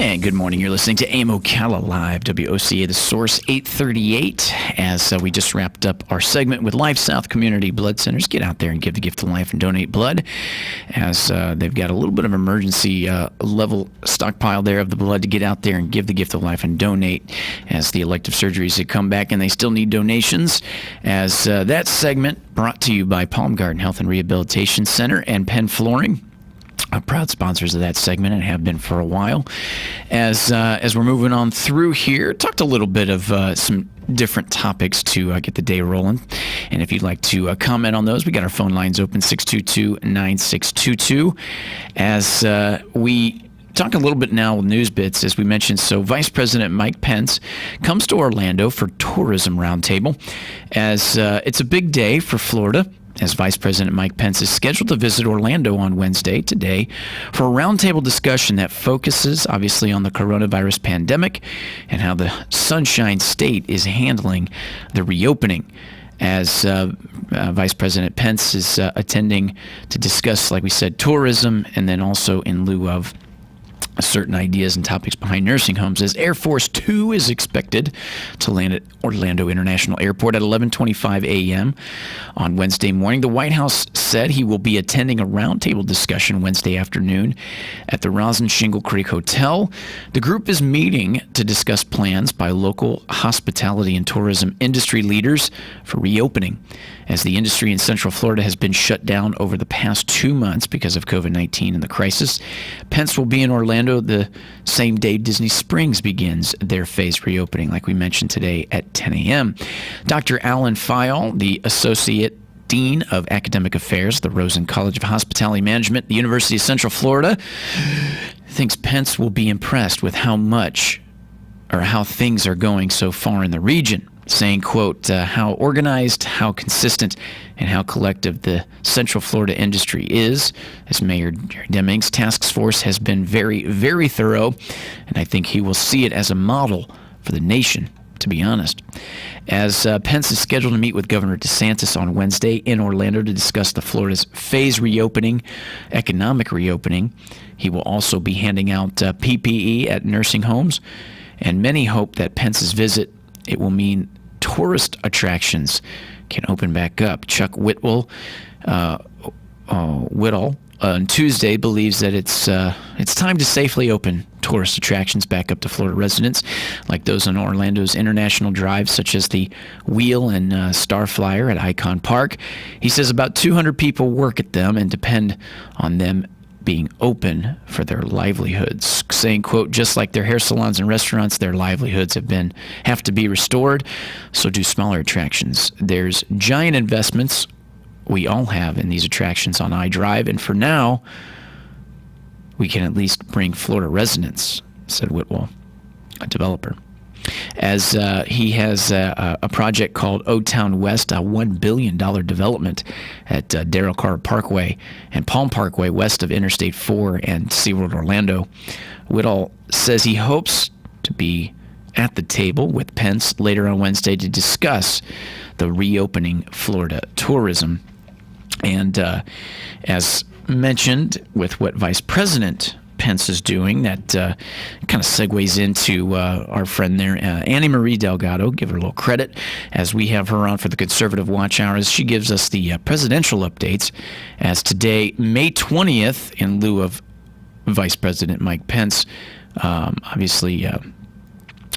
And good morning. You're listening to AM Ocala Live, WOCA, The Source, 838. As we just wrapped up our segment with Life South Community Blood Centers. Get out there and give the gift of life and donate blood, as they've got a little bit of emergency level stockpile there of the blood to get out there and give the gift of life and donate, as the elective surgeries have come back and they still need donations. As that segment brought to you by Palm Garden Health and Rehabilitation Center and Penn Flooring, proud sponsors of that segment and have been for a while. As we're moving on through here, talked a little bit of some different topics to get the day rolling. And if you'd like to comment on those, we got our phone lines open, 622-9622. As we talk a little bit now with news bits, as we mentioned. So Vice President Mike Pence comes to Orlando for Tourism Roundtable, as it's a big day for Florida, as Vice President Mike Pence is scheduled to visit Orlando on Wednesday, today, for a roundtable discussion that focuses, obviously, on the coronavirus pandemic and how the Sunshine State is handling the reopening. As Vice President Pence is attending to discuss, like we said, tourism, and then also in lieu of certain ideas and topics behind nursing homes, as Air Force 2 is expected to land at Orlando International Airport at 11:25 a.m. on Wednesday morning. The White House said he will be attending a roundtable discussion Wednesday afternoon at the Rosin Shingle Creek Hotel. The group is meeting to discuss plans by local hospitality and tourism industry leaders for reopening, as the industry in Central Florida has been shut down over the past 2 months because of COVID-19 and the crisis. Pence will be in Orlando the same day Disney Springs begins their phased reopening, like we mentioned today at 10 a.m. Dr. Alan Fayol, the Associate Dean of Academic Affairs, the Rosen College of Hospitality Management, the University of Central Florida, thinks Pence will be impressed with how things are going so far in the region, saying, quote, how organized, how consistent, and how collective the Central Florida industry is. As Mayor Jerry Deming's task force has been very, very thorough, and I think he will see it as a model for the nation, to be honest. As Pence is scheduled to meet with Governor DeSantis on Wednesday in Orlando to discuss the Florida's phase reopening, economic reopening, he will also be handing out PPE at nursing homes, and many hope that Pence's visit, it will mean tourist attractions can open back up. Chuck Whittle on Tuesday believes that it's time to safely open tourist attractions back up to Florida residents, like those on Orlando's International Drive, such as the Wheel and Star Flyer at Icon Park. He says about 200 people work at them and depend on them being open for their livelihoods, saying, quote, just like their hair salons and restaurants, their livelihoods have to be restored, so do smaller attractions. There's giant investments we all have in these attractions on iDrive, and for now, we can at least bring Florida residents, said Whitwell, a developer. As he has a project called O-Town West, a $1 billion development at Darrell Carr Parkway and Palm Parkway west of Interstate 4 and SeaWorld Orlando. Whittle says he hopes to be at the table with Pence later on Wednesday to discuss the reopening Florida tourism. And as mentioned, with what Vice President Pence is doing, that kind of segues into our friend there, Annie Marie Delgado. Give her a little credit, as we have her on for the Conservative Watch Hour, as she gives us the presidential updates, as today, May 20th, in lieu of Vice President Mike Pence, obviously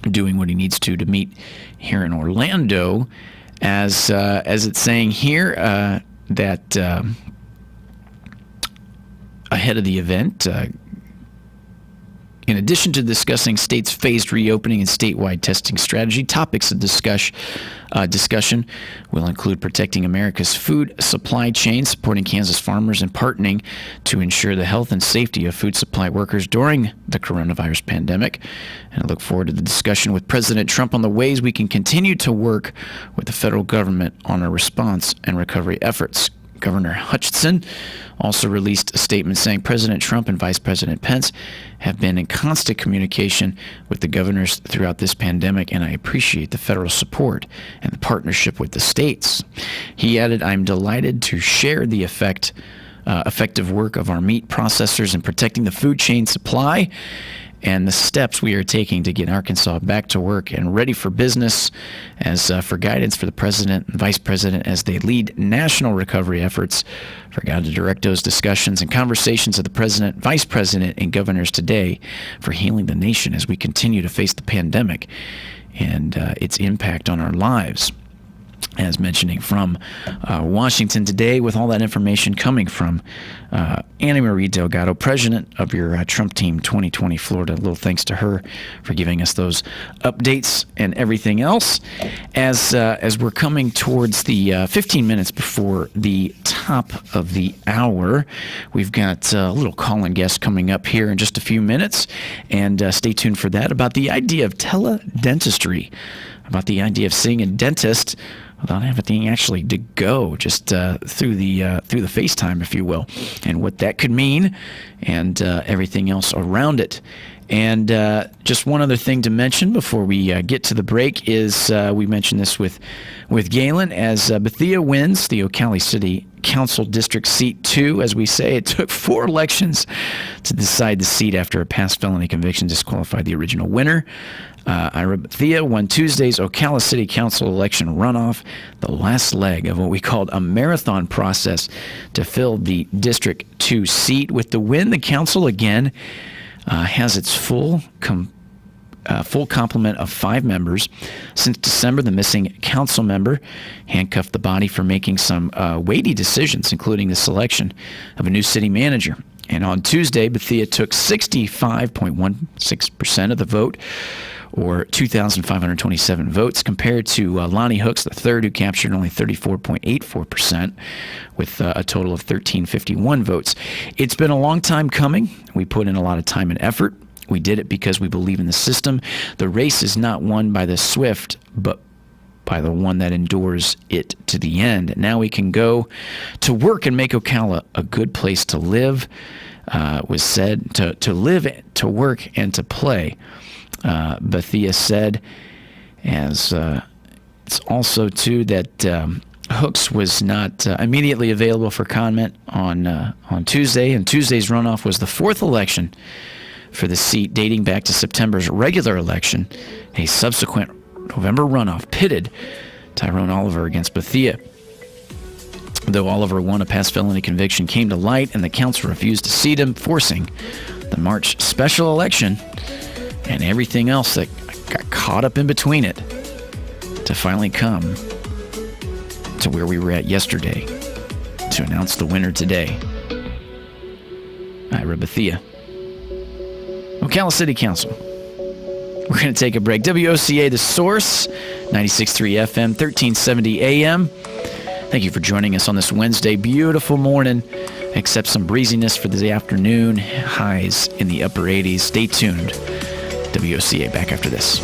doing what he needs to meet here in Orlando, as it's saying here that ahead of the event, in addition to discussing states' phased reopening and statewide testing strategy, topics of discussion will include protecting America's food supply chain, supporting Kansas farmers, and partnering to ensure the health and safety of food supply workers during the coronavirus pandemic. And I look forward to the discussion with President Trump on the ways we can continue to work with the federal government on our response and recovery efforts. Governor Hutchinson also released a statement saying President Trump and Vice President Pence have been in constant communication with the governors throughout this pandemic, and I appreciate the federal support and the partnership with the states. He added, I'm delighted to share the effective work of our meat processors in protecting the food chain supply and the steps we are taking to get Arkansas back to work and ready for business, as for guidance for the president and vice president as they lead national recovery efforts. For God to direct those discussions and conversations of the president, vice president, and governors today for healing the nation as we continue to face the pandemic and its impact on our lives. As mentioning from Washington today, with all that information coming from Anna Marie Delgado, president of your Trump Team 2020 Florida. A little thanks to her for giving us those updates and everything else. As we're coming towards the 15 minutes before the top of the hour, we've got a little call-in guest coming up here in just a few minutes, and stay tuned for that, about the idea of teledentistry, about the idea of seeing a dentist without having actually to go, just through the FaceTime, if you will, and what that could mean, and everything else around it. And just one other thing to mention before we get to the break is we mentioned this with Galen, as Bethia wins the Ocala City Council District Seat 2. As we say, it took 4 elections to decide the seat after a past felony conviction disqualified the original winner. Ira Bethia won Tuesday's Ocala City Council election runoff, the last leg of what we called a marathon process to fill the District 2 seat. With the win, the council again has its full complement of 5 members. Since December, the missing council member handcuffed the body for making some weighty decisions, including the selection of a new city manager. And on Tuesday, Bethia took 65.16% of the vote, or 2,527 votes, compared to Lonnie Hooks III, who captured only 34.84%, with a total of 1,351 votes. It's been a long time coming. We put in a lot of time and effort. We did it because we believe in the system. The race is not won by the swift, but by the one that endures it to the end. Now we can go to work and make Ocala a good place to live. Was said to live, to work, and to play. Bethia said, as it's also too that Hooks was not immediately available for comment on Tuesday, and Tuesday's runoff was the 4th election for the seat dating back to September's regular election. A subsequent November runoff pitted Tyrone Oliver against Bethia. Though Oliver won, a past felony conviction came to light, and the council refused to seat him, forcing the March special election and everything else that got caught up in between it to finally come to where we were at yesterday to announce the winner today. Ira Bethia. Ocala City Council. We're going to take a break. WOCA, The Source, 96.3 FM, 1370 AM. Thank you for joining us on this Wednesday. Beautiful morning, except some breeziness for the afternoon. Highs in the upper 80s. Stay tuned. WOCA back after this.